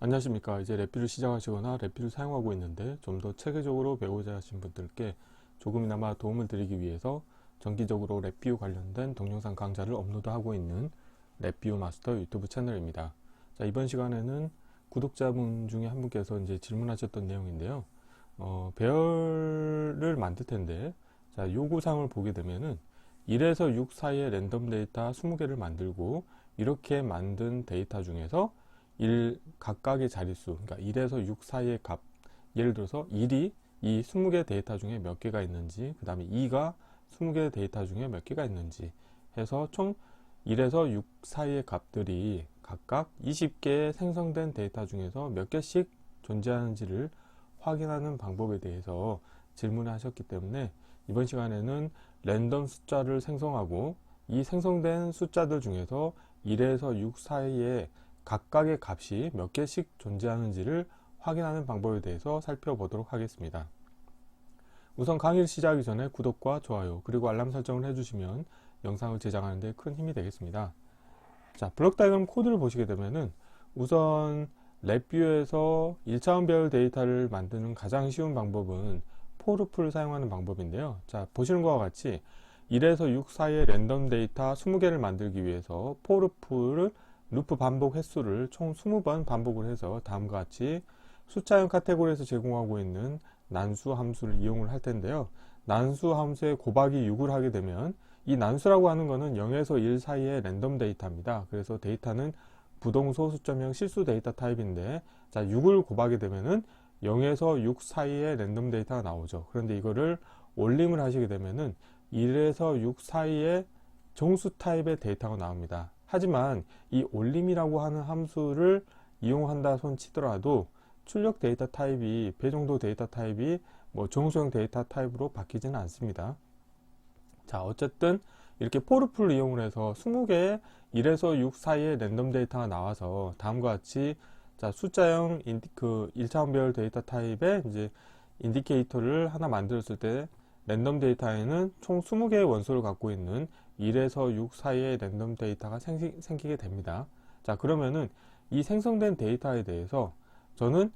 안녕하십니까. 이제 랩뷰를 시작하시거나 랩뷰를 사용하고 있는데 좀 더 체계적으로 배우고자 하신 분들께 조금이나마 도움을 드리기 위해서 정기적으로 랩뷰 관련된 동영상 강좌를 업로드하고 있는 랩뷰 마스터 유튜브 채널입니다. 자, 이번 시간에는 구독자분 중에 한 분께서 이제 질문하셨던 내용인데요. 배열을 만들 텐데, 자, 요구사항을 보게 되면은 1에서 6 사이의 랜덤 데이터 20개를 만들고, 이렇게 만든 데이터 중에서 각각의 자릿수, 그러니까 1에서 6 사이의 값, 예를 들어서 1이 이 20개 데이터 중에 몇 개가 있는지, 그 다음에 2가 20개 데이터 중에 몇 개가 있는지 해서 총 1에서 6 사이의 값들이 각각 20개의 생성된 데이터 중에서 몇 개씩 존재하는지를 확인하는 방법에 대해서 질문을 하셨기 때문에 이번 시간에는 랜덤 숫자를 생성하고 이 생성된 숫자들 중에서 1에서 6 사이에 각각의 값이 몇 개씩 존재하는지를 확인하는 방법에 대해서 살펴보도록 하겠습니다. 우선 강의를 시작하기 전에 구독과 좋아요 그리고 알람 설정을 해주시면 영상을 제작하는 데 큰 힘이 되겠습니다. 자, 블록 다이그램 코드를 보시게 되면은 우선 랩뷰에서 1차원 배열 데이터를 만드는 가장 쉬운 방법은 포루프를 사용하는 방법인데요. 자, 보시는 것과 같이 1에서 6 사이의 랜덤 데이터 20개를 만들기 위해서 포루프를 루프 반복 횟수를 총 20번 반복을 해서 다음과 같이 숫자형 카테고리에서 제공하고 있는 난수 함수를 이용을 할 텐데요. 난수 함수에 곱하기 6을 하게 되면 이 난수라고 하는 것은 0에서 1 사이의 랜덤 데이터입니다. 그래서 데이터는 부동소 수점형 실수 데이터 타입인데, 자, 6을 곱하게 되면은 0에서 6 사이의 랜덤 데이터가 나오죠. 그런데 이거를 올림을 하시게 되면은 1에서 6 사이의 정수 타입의 데이터가 나옵니다. 하지만 이 올림이라고 하는 함수를 이용한다 손 치더라도 출력 데이터 타입이 배정도 데이터 타입이 정수형 데이터 타입으로 바뀌지는 않습니다. 자, 어쨌든 이렇게 포루프를 이용을 해서 20개의 1에서 6 사이의 랜덤 데이터가 나와서 다음과 같이 자, 숫자형 1차원 배열 데이터 타입의 이제 인디케이터를 하나 만들었을 때 랜덤 데이터에는 총 20개의 원소를 갖고 있는 1에서 6 사이의 랜덤 데이터가 생기게 됩니다. 자, 그러면은 이 생성된 데이터에 대해서 저는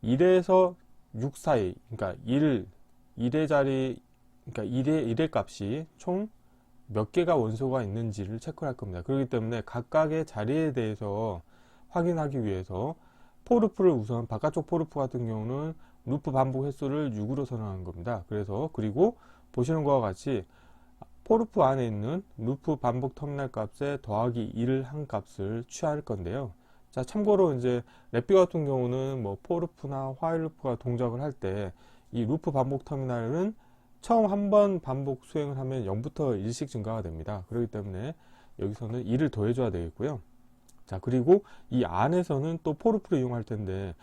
1에서 6 사이, 그러니까 1의 자리, 그러니까 1의 값이 총 몇 개가 원소가 있는지를 체크할 겁니다. 그렇기 때문에 각각의 자리에 대해서 확인하기 위해서 포루프를 우선 바깥쪽 포루프 같은 경우는 루프 반복 횟수를 6으로 선언하는 겁니다. 그리고 보시는 것과 같이 포루프 안에 있는 루프 반복 터미널 값에 더하기 1을 한 값을 취할 건데요. 자, 참고로 이제 랩뷰 같은 경우는 포루프나 화일 루프가 동작을 할 때 이 루프 반복 터미널은 처음 한 번 반복 수행을 하면 0부터 1씩 증가가 됩니다. 그렇기 때문에 여기서는 1을 더해줘야 되겠고요. 자, 그리고 이 안에서는 또 포루프를 이용할 텐데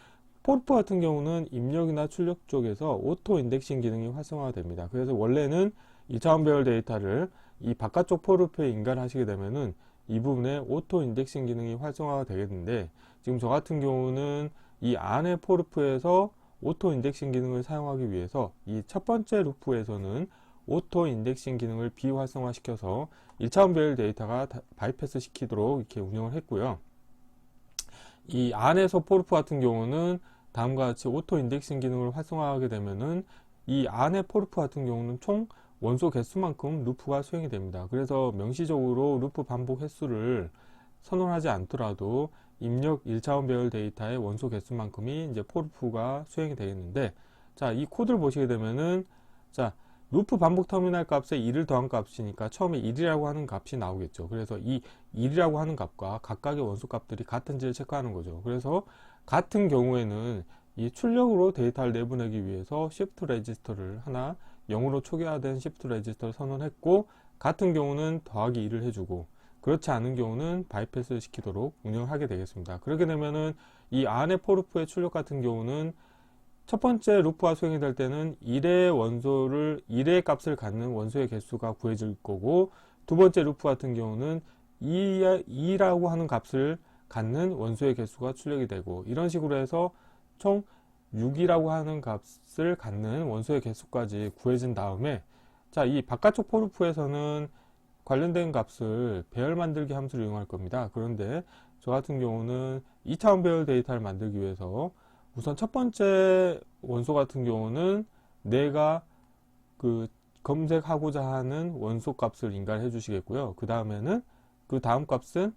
포루프 같은 경우는 입력이나 출력 쪽에서 오토 인덱싱 기능이 활성화가 됩니다. 그래서 원래는 2차원 배열 데이터를 이 바깥쪽 포루프에 인가하시게 되면은 이 부분에 오토 인덱싱 기능이 활성화가 되겠는데, 지금 저 같은 경우는 이 안에 포루프에서 오토 인덱싱 기능을 사용하기 위해서 이 첫 번째 루프에서는 오토 인덱싱 기능을 비활성화 시켜서 1차원 배열 데이터가 바이패스 시키도록 이렇게 운영을 했고요. 이 안에서 포루프 같은 경우는 다음과 같이 오토 인덱싱 기능을 활성화하게 되면은 이 안에 포루프 같은 경우는 총 원소 개수만큼 루프가 수행이 됩니다. 그래서 명시적으로 루프 반복 횟수를 선언하지 않더라도 입력 1차원 배열 데이터의 원소 개수만큼이 이제 포루프가 수행이 되겠는데, 자, 이 코드를 보시게 되면은, 자, 루프 반복 터미널 값에 1을 더한 값이니까 처음에 1이라고 하는 값이 나오겠죠. 그래서 이 1이라고 하는 값과 각각의 원소 값들이 같은지를 체크하는 거죠. 그래서 같은 경우에는 이 출력으로 데이터를 내보내기 위해서 시프트 레지스터를 하나 0으로 초기화된 시프트 레지스터를 선언했고, 같은 경우는 더하기 2를 해주고, 그렇지 않은 경우는 바이패스 시키도록 운영을 하게 되겠습니다. 그렇게 되면은 이 안에 포루프의 출력 같은 경우는 첫 번째 루프가 수행이 될 때는 1의 값을 갖는 원소의 개수가 구해질 거고, 두 번째 루프 같은 경우는 2라고 하는 값을 갖는 원소의 개수가 출력이 되고, 이런 식으로 해서 총 6이라고 하는 값을 갖는 원소의 개수까지 구해진 다음에, 자, 이 바깥쪽 포루프에서는 관련된 값을 배열 만들기 함수를 이용할 겁니다. 그런데 저 같은 경우는 2차원 배열 데이터를 만들기 위해서 우선 첫 번째 원소 같은 경우는 내가 그 검색하고자 하는 원소 값을 인가해 주시겠고요. 그 다음에는 그 다음 값은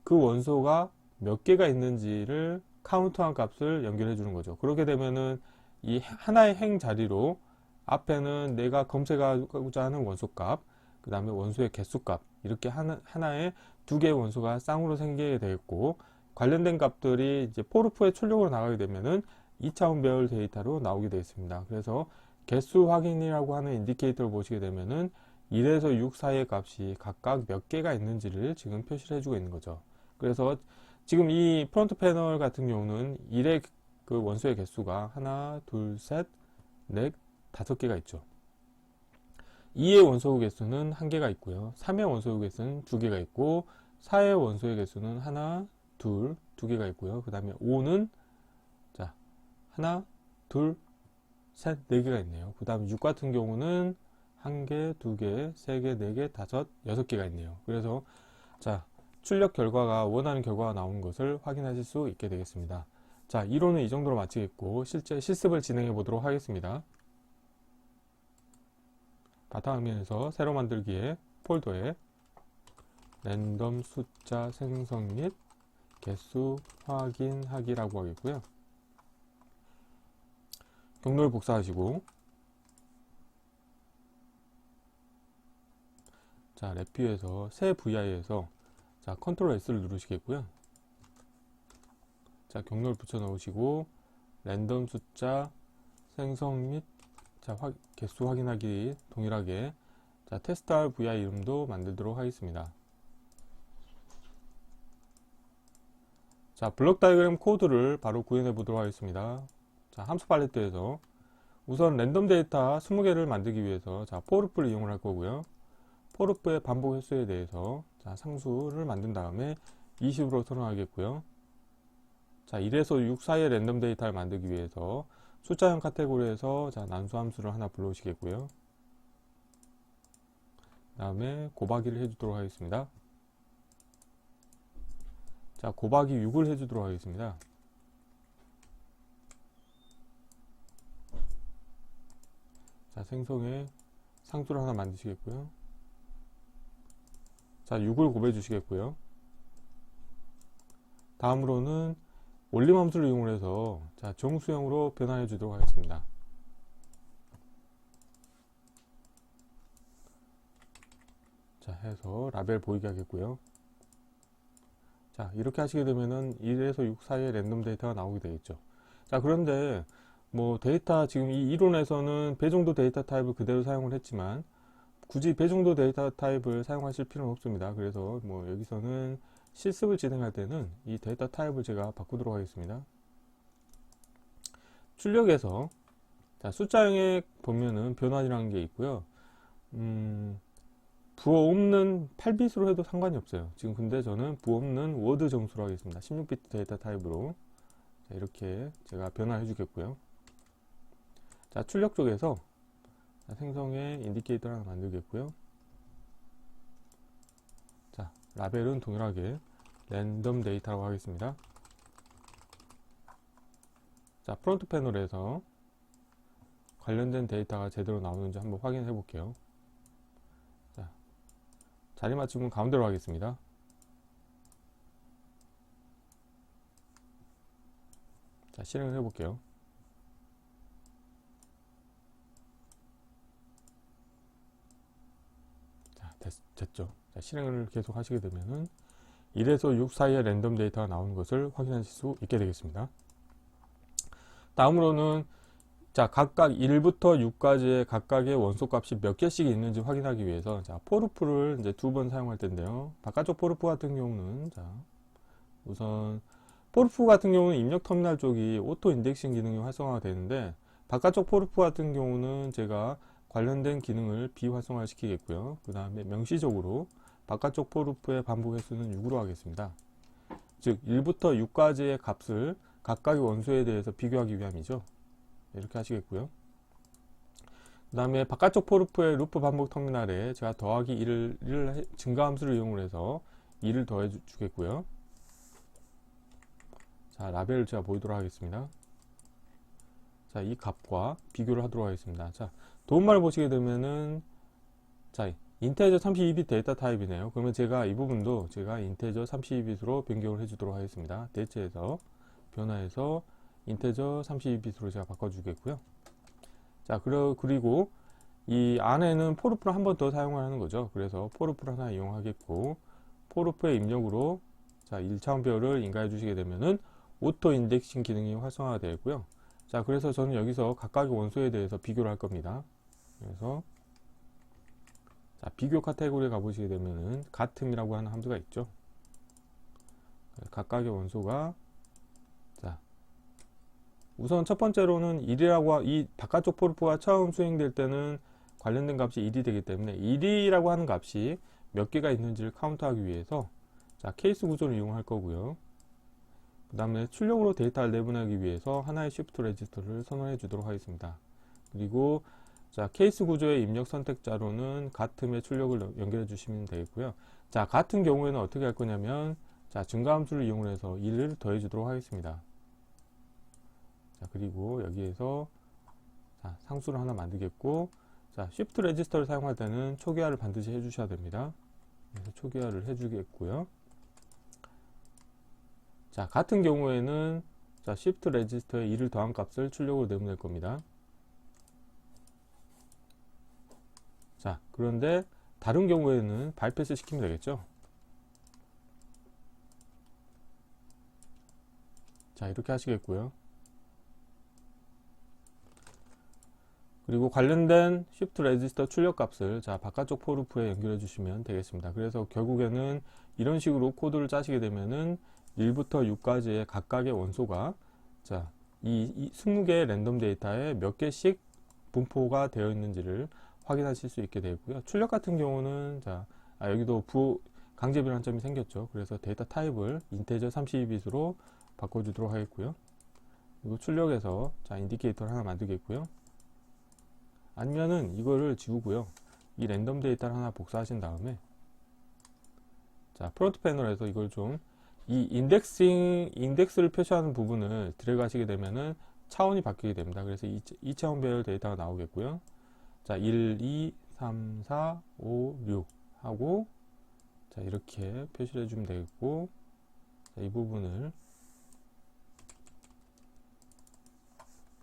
그 원소가 몇 개가 있는지를 카운트한 값을 연결해 주는 거죠. 그렇게 되면은 이 하나의 행 자리로 앞에는 내가 검색하고자 하는 원소 값, 그 다음에 원소의 개수 값, 이렇게 하나의 두 개의 원소가 쌍으로 생기게 되겠고, 관련된 값들이 이제 포르프의 출력으로 나가게 되면은 2차원 배열 데이터로 나오게 되어 있습니다. 그래서 개수 확인이라고 하는 인디케이터를 보시게 되면은 1에서 6 사이의 값이 각각 몇 개가 있는지를 지금 표시를 해주고 있는 거죠. 그래서 지금 이 프론트 패널 같은 경우는 1의 그 원소의 개수가 하나, 둘, 셋, 넷, 5개가 있죠. 2의 원소 개수는 1개가 있고요. 3의 원소 개수는 2개가 있고, 4의 원소의 개수는 하나, 둘, 2개가 있고요. 그 다음에 5는 자 하나, 둘, 셋, 4개가 있네요. 그 다음에 6 같은 경우는 1개, 2개, 3개, 4개, 5, 6개가 있네요. 그래서 자 출력 결과가 원하는 결과가 나오는 것을 확인하실 수 있게 되겠습니다. 자, 이론은 이 정도로 마치겠고 실제 실습을 진행해 보도록 하겠습니다. 바탕화면에서 새로 만들기에 폴더에 랜덤 숫자 생성 및 개수 확인하기라고 하겠고요. 경로를 복사하시고 자, 랩뷰에서 새 VI에서 자, 컨트롤 S를 누르시겠고요. 자, 경로를 붙여 넣으시고 랜덤 숫자 생성 및 자, 개수 확인하기 동일하게 자, 테스트할 VI 이름도 만들도록 하겠습니다. 자, 블록 다이어그램 코드를 바로 구현해 보도록 하겠습니다. 자, 함수 팔레트에서 우선 랜덤 데이터 20개를 만들기 위해서 자, 포르프를 이용을 할 거고요. 포르프의 반복 횟수에 대해서 자, 상수를 만든 다음에 20으로 선언하겠고요. 자, 1에서 6 사이의 랜덤 데이터를 만들기 위해서 숫자형 카테고리에서 자, 난수 함수를 하나 불러오시겠고요. 그 다음에 곱하기를 해주도록 하겠습니다. 자, 곱하기 6을 해주도록 하겠습니다. 자, 생성에 상수를 하나 만드시겠고요. 자, 6을 곱해 주시겠고요. 다음으로는 올림 함수를 이용해서 자, 정수형으로 변환해 주도록 하겠습니다. 자, 해서 라벨 보이게 하겠고요. 자, 이렇게 하시게 되면은 1에서 6 사이의 랜덤 데이터가 나오게 되겠죠. 자, 그런데 뭐 데이터 지금 이 이론에서는 배정도 데이터 타입을 그대로 사용을 했지만 굳이 배정도 데이터 타입을 사용하실 필요는 없습니다. 그래서 뭐 여기서는 실습을 진행할 때는 이 데이터 타입을 제가 바꾸도록 하겠습니다. 출력에서 자, 숫자형에 보면은 변환이라는 게 있고요. 부호 없는 8빗으로 해도 상관이 없어요. 지금 근데 저는 부호 없는 워드 정수로 하겠습니다. 16비트 데이터 타입으로 자, 이렇게 제가 변환해 주겠고요. 자, 출력 쪽에서 자, 생성의 인디케이터를 하나 만들겠고요. 자, 라벨은 동일하게 랜덤 데이터라고 하겠습니다. 자, 프론트 패널에서 관련된 데이터가 제대로 나오는지 한번 확인해 볼게요. 자, 자리 맞추면 가운데로 하겠습니다. 자, 실행을 해 볼게요. 자, 됐죠. 자, 실행을 계속 하시게 되면은 1에서 6 사이의 랜덤 데이터가 나오는 것을 확인하실 수 있게 되겠습니다. 다음으로는 자, 각각 1부터 6까지의 각각의 원소 값이 몇 개씩 있는지 확인하기 위해서 자, 포르프를 이제 2번 사용할 텐데요. 바깥쪽 포르프 같은 경우는 자, 우선 포르프 같은 경우는 입력 터미널 쪽이 오토 인덱싱 기능이 활성화가 되는데 바깥쪽 포르프 같은 경우는 제가 관련된 기능을 비활성화 시키겠고요. 그 다음에 명시적으로 바깥쪽 포르프의 반복 횟수는 6으로 하겠습니다. 즉 1부터 6까지의 값을 각각의 원소에 대해서 비교하기 위함이죠. 이렇게 하시겠고요. 그 다음에 바깥쪽 포르프의 루프 반복 터미널에 제가 더하기 1을 증가함수를 이용해서 2를 더해 주겠고요. 자, 라벨을 제가 보이도록 하겠습니다. 자, 이 값과 비교를 하도록 하겠습니다. 자, 도움말을 보시게 되면은, 자, 인테저 32빗 데이터 타입이네요. 그러면 제가 이 부분도 제가 인테저 32빗으로 변경을 해주도록 하겠습니다. 대체해서 변화해서 인테저 32빗으로 제가 바꿔주겠고요. 자, 그리고 이 안에는 포르프를 한 번 더 사용을 하는 거죠. 그래서 포르프를 하나 이용하겠고, 포르프의 입력으로 자, 1차원 배열을 인가해 주시게 되면은 오토 인덱싱 기능이 활성화가 되고요. 자, 그래서 저는 여기서 각각의 원소에 대해서 비교를 할 겁니다. 그래서 자, 비교 카테고리에 가보시게 되면은 같음이라고 하는 함수가 있죠. 각각의 원소가 자, 우선 첫 번째로는 1이라고 이 바깥쪽 포르프가 처음 수행될 때는 관련된 값이 1이 되기 때문에 1이라고 하는 값이 몇 개가 있는지를 카운트하기 위해서 자, 케이스 구조를 이용할 거고요. 그 다음에 출력으로 데이터를 내보내기 위해서 하나의 쉬프트 레지스터를 선언해 주도록 하겠습니다. 그리고 자, 케이스 구조의 입력 선택자로는 같음의 출력을 연결해 주시면 되겠고요. 자, 같은 경우에는 어떻게 할 거냐면 자, 증가함수를 이용해서 1을 더해 주도록 하겠습니다. 자, 그리고 여기에서 자, 상수를 하나 만들겠고, 자, 쉬프트 레지스터를 사용할 때는 초기화를 반드시 해 주셔야 됩니다. 그래서 초기화를 해 주겠고요. 자, 같은 경우에는 자, shift 레지스터에 2를 더한 값을 출력으로 내보낼 겁니다. 자, 그런데 다른 경우에는 바이패스 시키면 되겠죠. 자, 이렇게 하시겠고요. 그리고 관련된 shift 레지스터 출력 값을 자, 바깥쪽 포르프에 연결해 주시면 되겠습니다. 그래서 결국에는 이런 식으로 코드를 짜시게 되면은 1부터 6까지의 각각의 원소가 자, 이 20개의 랜덤 데이터에 몇 개씩 분포가 되어 있는지를 확인하실 수 있게 되고요. 출력 같은 경우는 자, 여기도 강제 변환점이 생겼죠. 그래서 데이터 타입을 인테저 32빗으로 바꿔주도록 하겠고요. 그리고 출력에서 자, 인디케이터를 하나 만들겠고요. 아니면은 이거를 지우고요. 이 랜덤 데이터를 하나 복사하신 다음에 자, 프론트 패널에서 이걸 좀 이 인덱스를 표시하는 부분을 드래그 하시게 되면은 차원이 바뀌게 됩니다. 그래서 2차원 배열 데이터가 나오겠고요. 자, 1, 2, 3, 4, 5, 6 하고 자, 이렇게 표시를 해주면 되겠고, 자, 이 부분을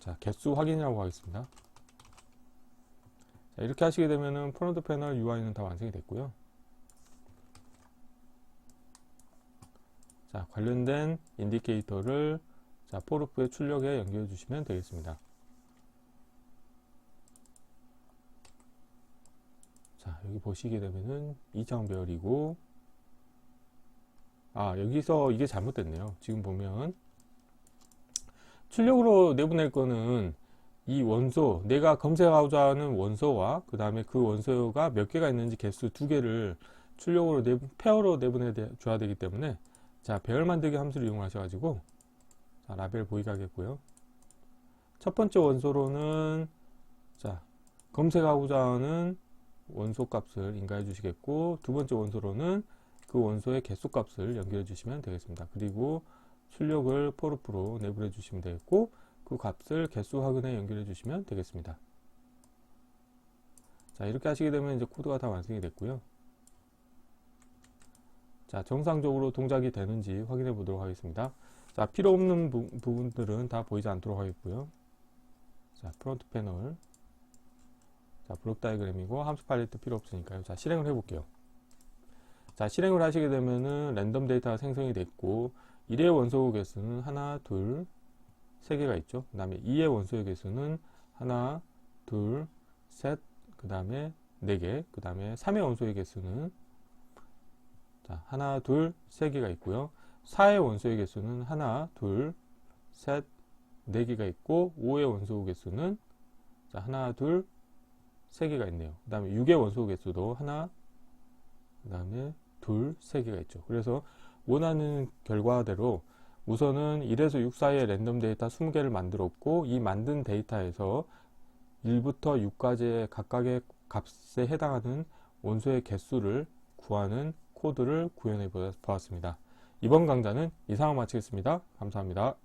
자, 개수 확인이라고 하겠습니다. 자, 이렇게 하시게 되면은 프론트 패널 UI는 다 완성이 됐고요. 자, 관련된 인디케이터를 자, 포르프의 출력에 연결해 주시면 되겠습니다. 자, 여기 보시게 되면은 2차원 배열이고, 여기서 이게 잘못됐네요. 지금 보면 출력으로 내보낼 거는 이 원소, 내가 검색하고자 하는 원소와 그 다음에 그 원소가 몇 개가 있는지 개수 2개를 출력으로 페어로 내보내 줘야 되기 때문에 자, 배열 만들기 함수를 이용하셔가지고 자, 라벨 보이게 하겠고요. 첫 번째 원소로는 자, 검색하고자 하는 원소 값을 인가해 주시겠고, 두 번째 원소로는 그 원소의 개수 값을 연결해 주시면 되겠습니다. 그리고 출력을 포르프로 내보내 주시면 되겠고, 그 값을 개수 확인에 연결해 주시면 되겠습니다. 자, 이렇게 하시게 되면 이제 코드가 다 완성이 됐고요. 자, 정상적으로 동작이 되는지 확인해 보도록 하겠습니다. 자, 필요 없는 부분들은 다 보이지 않도록 하겠고요. 자, 프론트 패널. 자, 블록 다이그램이고 함수 팔레트 필요 없으니까요. 자, 실행을 해 볼게요. 자, 실행을 하시게 되면은 랜덤 데이터가 생성이 됐고, 1의 원소 개수는 하나, 둘, 3개가 있죠. 그 다음에 2의 원소의 개수는 하나, 둘, 셋, 그 다음에 4개, 그 다음에 3의 원소의 개수는 자, 하나, 둘, 3개가 있고요. 4의 원소의 개수는 하나, 둘, 셋, 4개가 있고, 5의 원소 개수는 자, 하나, 둘, 3개가 있네요. 그 다음에 6의 원소 개수도 하나, 그 다음에 둘, 3개가 있죠. 그래서 원하는 결과대로 우선은 1에서 6 사이의 랜덤 데이터 20개를 만들었고, 이 만든 데이터에서 1부터 6까지의 각각의 값에 해당하는 원소의 개수를 구하는 코드를 구현해 보았습니다. 이번 강좌는 이상으로 마치겠습니다. 감사합니다.